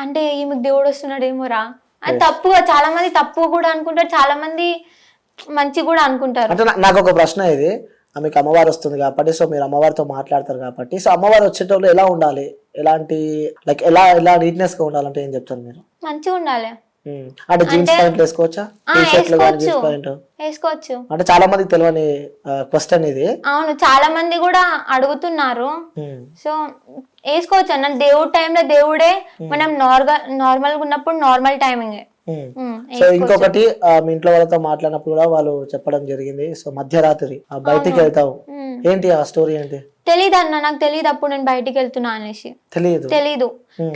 అంటే ఈమెకు దేవుడు వస్తున్నాడేమోరా అది తప్పుగా, చాలా మంది తప్పు కూడా అనుకుంటారు, చాలా మంది మంచి కూడా అనుకుంటారు. అంటే నాకు ఒక ప్రశ్న ఇది, ఆమెకు అమ్మవారు వస్తుంది కాబట్టి, సో మీరు అమ్మవారితో మాట్లాడతారు కాబట్టి, సో అమ్మవారు వచ్చేటప్పుడు ఎలా ఉండాలి, ఎలాంటి లైక్ ఎలా నీట్నెస్ గా ఉండాలంటే ఏం చెప్తారు మీరు? మంచిగా ఉండాలి. అంటే జీన్స్ ప్యాంట్ వేసుకోవచ్చా? వేసుకోవచ్చు. అంటే చాలా మందికి తెలియని క్వశ్చన్ ఇది. అవును, చాలా మంది కూడా అడుగుతున్నారు. సో వేసుకోవచ్చు అన్న, దేవుడి టైంలో దేవుడే, మనం నార్మల్ గా ఉన్నప్పుడు నార్మల్ టైమింగ్. సో ఇంకొకటి, మీ ఇంట్లో వాళ్ళతో మాట్లాడినప్పుడు కూడా వాళ్ళు చెప్పడం జరిగింది, సో మధ్యరాత్రి బయటికి వెళ్తావు, ఏంటి ఆ స్టోరీ ఏంటి? తెలీదు అన్న, నాకు తెలియదు అప్పుడు నేను బయటికి వెళ్తున్నా అనేసి. తెలీదు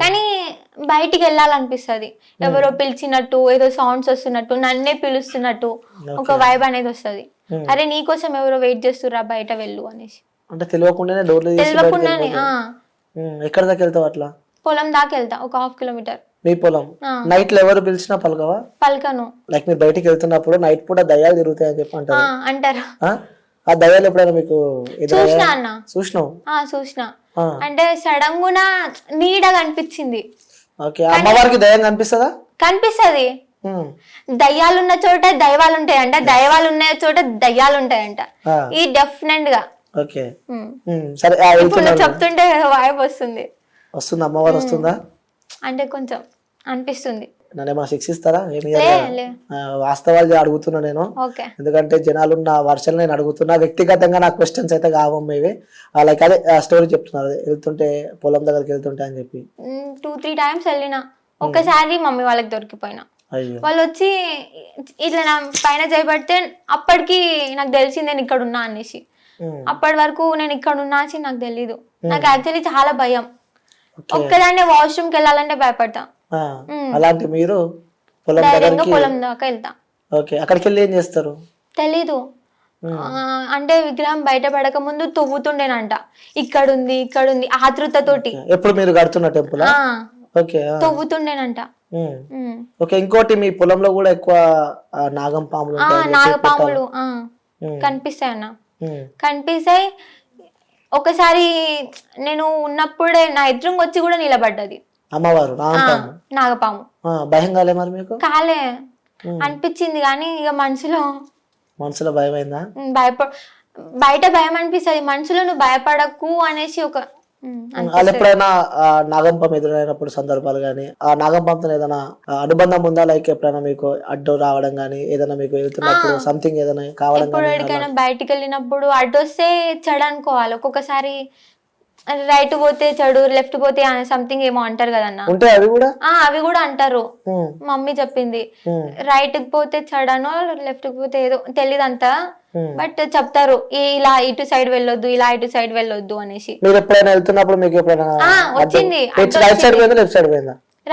కానీ బయటికి వెళ్ళాలనిపిస్తుంది, ఎవరో పిలిచినట్టు, ఏదో సౌండ్స్ వస్తున్నట్టు, నన్నే పిలుస్తున్నట్టు ఒక వైబ్ అనేది వస్తుంది. అరే నీకోసం ఎవరో వెయిట్ చేస్తుర్రా, బయట వెళ్ళు అనేసి. అంటే తెలియకుండానే తెలియకుండానే. ఎక్కడ దాకా వెళ్తావు అట్లా? పొలం దాకా వెళ్తా, ఒక 1/2 కిలోమీటర్. మీ పొలం నైట్ లో ఎవరు పిలిచినా పలకవా? పలకను. లైక్ మీరు బయటికి వెళ్తున్నప్పుడు నైట్ పూట దయ్యాలు తిరుగుతాయని చెప్పి అంటారు. ఆ దయ్యాలు ఎప్పుడైనా మీకు చూసినా అన్న? చూసినా. అంటే సడన్ గా నీడ కనిపించింది. ఓకే, అమ్మవారికి దయ్యం కనిపిస్తుందా? కనిపిస్తది. దయ్యాలున్న చోట దైవాలు ఉంటాయంట, దైవాలు ఉన్న చోట దయ్యాలు ఉంటాయంట, ఇది డెఫినెట్ గా. ఓకే సరే, ఇప్పుడు చెప్తుంటే వాయిబ్ వస్తుంది. అమ్మవారు వస్తుందా అంటే కొంచెం అనిపిస్తుంది. నన్నేమైనా శిక్షిస్తారా? ఏమి వాస్తవాలు అడుగుతున్నా నేను, ఎందుకంటే జనాలున్న వర్షాలు నేను అడుగుతున్నా, వ్యక్తిగతంగా నా క్వశ్చన్స్ అయితే కావమ్మేవి. లైక్ అదే స్టోరీ చెప్తున్నారు, వెళ్తుంటే పొలం దగ్గరికి వెళ్తుంటే అని చెప్పి 2-3 టైమ్స్ వెళ్ళినా. ఒకసారి మమ్మీ వాళ్ళకి దొరికిపోయినా, వాళ్ళు వచ్చి ఇట్లా నా పైన చేయబడితే అప్పటికి నాకు తెలిసింది నేను ఇక్కడ ఉన్నా అనేసి. అప్పటి వరకు నేను ఇక్కడ ఉన్నా అని నాకు తెలీదు. నాకు యాక్చువల్లీ చాలా భయం, ఒక్కదాన్నే వాష్రూమ్ కి వెళ్ళాలంటే భయపడతా. అలాంటి మీరు పొలం దాకా వెళ్తా. ఓకే, అక్కడికి వెళ్ళి ఏం చేస్తారు? తెలీదు. అంటే విగ్రహం బయట పడక ముందు తవ్వుతుండేనంట, ఇక్కడుంది ఆతృతతోటి. ఎప్పుడు మీరు కడుతున్న టెంపుల్? ఓకే, తవ్వుతుండేనంట. ఓకే, ఇంకోటి మీ పొలంలో కూడా ఎక్కువ నాగపాములు కనిపిస్తాయి అన్న, కనిపిస్తాయి. ఒకసారి నేను ఉన్నప్పుడే నా ఎదురుగా వచ్చి కూడా నిలబడ్డది అమ్మవారు, నాగపాము. భయం కాలే మరి మీకు? కాలే, అనిపించింది కానీ ఇక మనసులో భయమైందా? బయట భయం అనిపిస్తుంది, మనసులో నువ్వు భయపడకు అనేసి ఒక. వాళ్ళు ఎప్పుడైనా నాగంపం ఎదురైనప్పుడు సందర్భాలు గానీ, ఆ నాగంపంతో ఏదైనా అనుబంధం ఉందా? లైక్ ఎప్పుడైనా మీకు అడ్డు రావడం గానీ, ఏదైనా మీకు వెళ్తున్నప్పుడు సంథింగ్ ఏదైనా కావడం? ఎక్కడికైనా బయటికి వెళ్ళినప్పుడు అడ్డు వస్తే చెడు అనుకోవాలి, ఒక్కొక్కసారి రైట్ పోతే చెడు, లెఫ్ట్ పోతే సంథింగ్ ఏమో అంటారు కదన్నా. అవి కూడా అంటారు, మమ్మీ చెప్పింది. రైట్ కి పోతే చెడనో, లెఫ్ట్ కి పోతే ఏదో తెలియదంతా, బట్ చెప్తారు ఇలా ఇటు సైడ్ వెళ్ళొద్దు, ఇలా ఇటు సైడ్ వెళ్ళొద్దు అనేసి. మీరు ఎప్పుడైనా వెళ్తున్నప్పుడు మీకు వచ్చింది,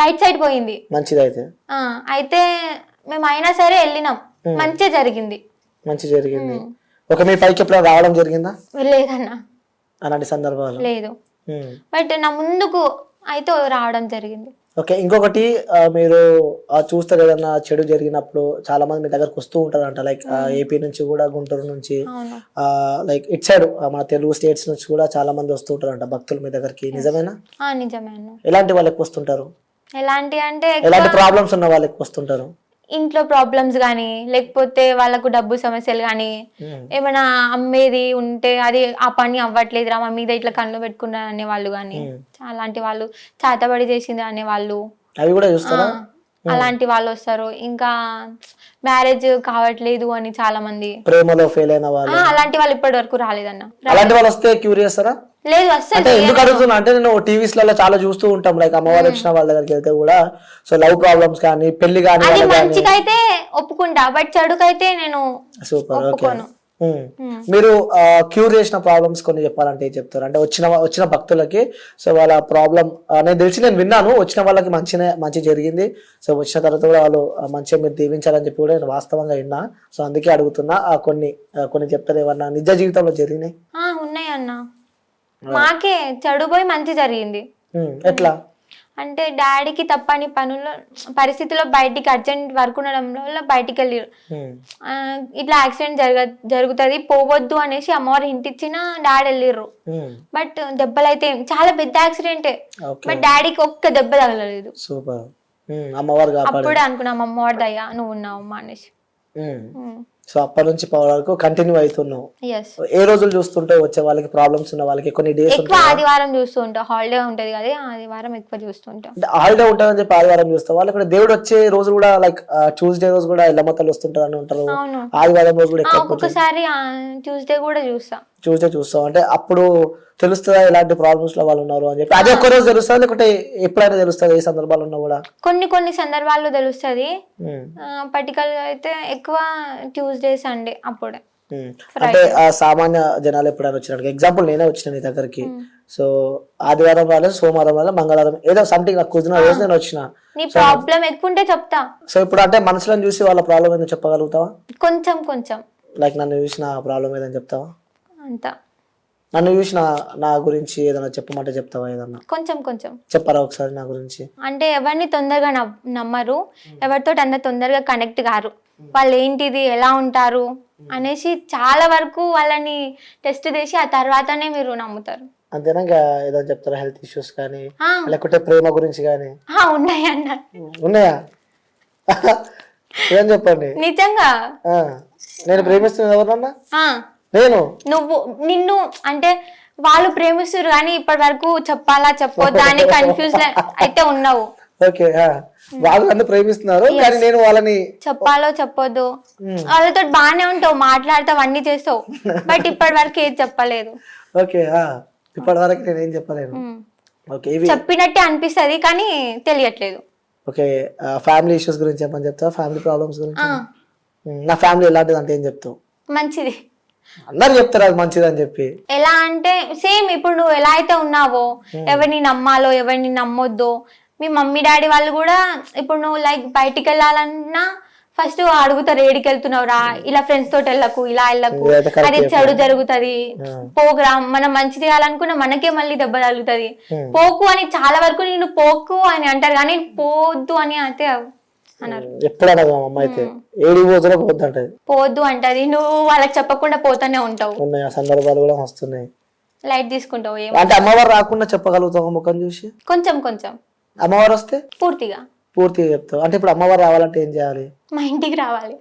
రైట్ సైడ్ పోయింది. మంచిది. అయితే మేము అయినా సరే వెళ్ళినాం, మంచి జరిగింది. ఓకే, మీ పైకి ఎప్పుడైనా రావడం జరిగిందా? లేదన్నా, అలాంటి సందర్భాలు లేదు, బట్ నా ముందుకు అయితే రావడం జరిగింది. ఓకే, ఇంకొకటి, మీరు చూస్తారు ఏదన్నా చెడు జరిగినప్పుడు చాలా మంది మీ దగ్గరకు వస్తూ ఉంటారు అంట, లైక్ ఏపీ నుంచి కూడా, గుంటూరు నుంచి, లైక్ ఇట్ సైడ్ మన తెలుగు స్టేట్స్ నుంచి కూడా చాలా మంది వస్తూ ఉంటారు అంట భక్తులు మీ దగ్గరికి, నిజమేనా? నిజమే. ఎలాంటి వాళ్ళకి వస్తుంటారు? ఎలాంటి ప్రాబ్లమ్స్ ఉన్న వాళ్ళకి వస్తుంటారు? ఇంట్లో ప్రాబ్లమ్స్ గానీ, లేకపోతే వాళ్ళకు డబ్బు సమస్యలు గానీ, ఏమైనా అమ్మేది ఉంటే అది ఆ పని అవ్వట్లేదురా మా మీద ఇట్లా కళ్ళు పెట్టుకున్నారు అనే వాళ్ళు గానీ, అలాంటి వాళ్ళు, చేతబడి చేసింది అనే వాళ్ళు, అవి కూడా చూస్తారా? అలాంటి వాళ్ళు వస్తారు. ఇంకా మ్యారేజ్ కావట్లేదు అని చాలా మంది, ప్రేమలో ఫెయిల్ అయిన వాళ్ళు, అలాంటి వాళ్ళు ఇప్పటి వరకు రాలేదన్న. అలాంటి వాళ్ళు వస్తే క్యూర్ చేస్తారా? లేదు, అసలు ఎందుకు అడుగుతున్నా అంటే, నేను టీవీస్ లలో చాలా చూస్తూ ఉంటాం, లైక్ అమ్మవారు వచ్చిన వాళ్ళ దగ్గరికి వెళ్తే కూడా, సో లవ్ ప్రాబ్లమ్స్ కానీ, పెళ్లి కానీ, అది మంచికైతే ఒప్పుకుంటా, బట్ చెడుకైతే నేను ఒప్పుకోను. మీరు క్యూర్ చేసిన ప్రాబ్లమ్స్ కొన్ని చెప్పాలంటే ఏం చెప్తారు? అంటే వచ్చిన భక్తులకి, సో వాళ్ళ ప్రాబ్లం నేను విన్నాను, వచ్చిన వాళ్ళకి మంచి జరిగింది, సో వచ్చిన తర్వాత కూడా వాళ్ళు మంచిగా మీరు దీవించాలని చెప్పి కూడా నేను వాస్తవంగా విన్నా, సో అందుకే అడుగుతున్నా. కొన్ని చెప్తారు, ఏమన్నా నిజ జీవితంలో జరిగినాయి? ఉన్నాయి అన్న, మాకే చెడు పోయి మంచి జరిగింది. ఎట్లా అంటే డాడీకి తప్పని పనుల్లో పరిస్థితిలో బయటికి అర్జెంట్ వర్క్ ఉండడంలో బయటికి వెళ్ళారు. ఇట్లా యాక్సిడెంట్ జరుగుతుంది పోవద్దు అనేసి అమ్మవారు ఇంటిచ్చిన డాడీ వెళ్ళిర్రు. బట్ దెబ్బలు అయితే చాలా పెద్ద యాక్సిడెంటే, బట్ డాడీకి ఒక్క దెబ్బ తగలలేదు. సూపర్. అమ్మవారు అప్పుడే అనుకున్నాం అమ్మవారి దయ్యా నువ్వు ఉన్నావు అమ్మా అనేసి. సో అప్పటి నుంచి పవర్ వరకు కంటిన్యూ అవుతున్నావు. ఏ రోజులు చూస్తుంటే వచ్చే వాళ్ళకి ప్రాబ్లమ్స్ ఉన్న వాళ్ళకి కొన్ని డేస్ ఎక్కువ ఆదివారం చూస్తూ ఉంటాం, హాలిడే ఉంటది కదా ఆదివారం ఎక్కువ చూస్తుంటాం. హాలిడే ఉంటుందని చెప్పి ఆదివారం చూస్తాం. వాళ్ళకి కూడా దేవుడు వచ్చే రోజు కూడా లైక్ ట్యూస్డే రోజు కూడా ఇళ్ళమతలు వస్తుంటారు అని ఉంటారు. ఆదివారం రోజు కూడా ఒక్కొక్కసారి ట్యూస్డే కూడా చూస్తాం. అంటే అప్పుడు తెలుస్తుందా ఎలాంటి ప్రాబ్లమ్స్ లో వాళ్ళు ఉన్నారు అని చెప్పి. అదే ఒక్క రోజు తెలుస్తుంది లేకుంటే ఎప్పుడైనా తెలుస్తుంది? ఏ సందర్భాలు ఉన్నా కూడా కొన్ని సందర్భాల్లో తెలుస్తుంది. పర్టికులర్ గా అయితే ఎక్కువ ట్యూస్డే సండే అప్పుడే. అంటే సామాన్య జనాలు ఎప్పుడైనా వచ్చినట్టు ఎగ్జాంపుల్ నేనే వచ్చిన నీ దగ్గరికి. సో ఆదివారం రాలేదు, సోమవారం రాలేదు, మంగళవారం ఏదో సంథింగ్ నాకు కుదిరిన రోజు నేను వచ్చిన. నీ ప్రాబ్లం ఎక్కువ ఉంటే చెప్తా. సో ఇప్పుడు అంటే మనుషులను చూసి వాళ్ళ ప్రాబ్లం ఏదో చెప్పగలుగుతావా? కొంచెం లైక్ నన్ను చూసి నా ప్రాబ్లం ఏదని చెప్తావా? అంతా నన్ను చూసి నా గురించి ఏదైనా చెప్పమంటే చెప్తావా? ఏదన్నా కొంచెం చెప్పరా ఒకసారి నా గురించి? అంటే ఎవరిని తొందరగా నమ్మరు, ఎవరితో అంత తొందరగా కనెక్ట్ కారు. వాళ్ళు ఏంటిది ఎలా ఉంటారు అనేసి చాలా వరకు వాళ్ళని టెస్ట్ చేసి ఆ తర్వాతనే మీరు నమ్ముతారు. అంతేనా? ఏదో చెప్తారా? హెల్త్ ఇష్యూస్ కానీ లేకుంటే ప్రేమ గురించి కానీ ఉన్నాయి అన్న. ఉన్నాయా? ఏం చెప్పండి. నిజంగా నేను ప్రేమిస్తున్నా ఎవరన్నా? నిన్ను అంటే వాళ్ళు ప్రేమిస్తారు కానీ ఇప్పటి వరకు చెప్పాలా చెప్పొద్దా అని కన్ఫ్యూజ్ అయితే ఉన్నావు. ఓకే, వాళ్ళు నన్ను ప్రేమిస్తున్నారు కానీ నేను వాళ్ళని చెప్పాలో చెప్పొద్దు. వాళ్ళతో బాగానే ఉంటావు, మాట్లాడతావు, అన్ని చేస్తావు, బట్ ఇప్పటి వరకు ఏది చెప్పలేదు. ఓకే, ఇప్పటి వరకు నేను ఏం చెప్పలేను. ఓకే, చెప్పినట్టే అనిపిస్తది కానీ తెలియట్లేదు. ఓకే, ఫ్యామిలీ ఇష్యూస్ గురించి చెప్పని చెప్తా. ఫ్యామిలీ ప్రాబ్లమ్స్ గురించి నా ఫ్యామిలీ ఎలాంటిది అంటే ఏం చెప్తావు? మంచిది. అందరు చెప్తారు అది మంచిది అని చెప్పి. ఎలా అంటే సేమ్ ఇప్పుడు నువ్వు ఎలా అయితే ఉన్నావో, ఎవరిని నమ్మాలో ఎవరిని నమ్మొద్దో, మీ మమ్మీ డాడీ వాళ్ళు కూడా ఇప్పుడు నువ్వు లైక్ బయటికి వెళ్ళాలన్నా ఫస్ట్ అడుగుతారు ఏడికి వెళ్తున్నావు రా, ఇలా ఫ్రెండ్స్ తోటి వెళ్ళకు, ఇలా వెళ్ళకు, అది చెడు జరుగుతుంది, పోగ్రామ్ మనం మంచి చేయాలనుకున్నా మనకే మళ్ళీ దెబ్బ తగులుతుంది, పోకు అని చాలా వరకు నేను పోకు అని అంటారు కానీ పోవద్దు అని అయితే అన్నారు. ఎప్పుడన్నా అమ్మ అయితే పోవద్దు అంటది, నువ్వు వాళ్ళకి చెప్పకుండా పోతానే ఉంటావు. ఉన్నాయి సందర్భాలు కూడా వస్తున్నాయి. లైట్ తీసుకుంటావు. అంటే అమ్మవారు రాకుండా చెప్పగలుగుతావు ముఖం చూసి? కొంచెం. అమ్మవారు వస్తే పూర్తిగా చెప్తావు. అంటే ఇప్పుడు అమ్మవారు రావాలంటే ఏం చేయాలి? మా ఇంటికి రావాలి.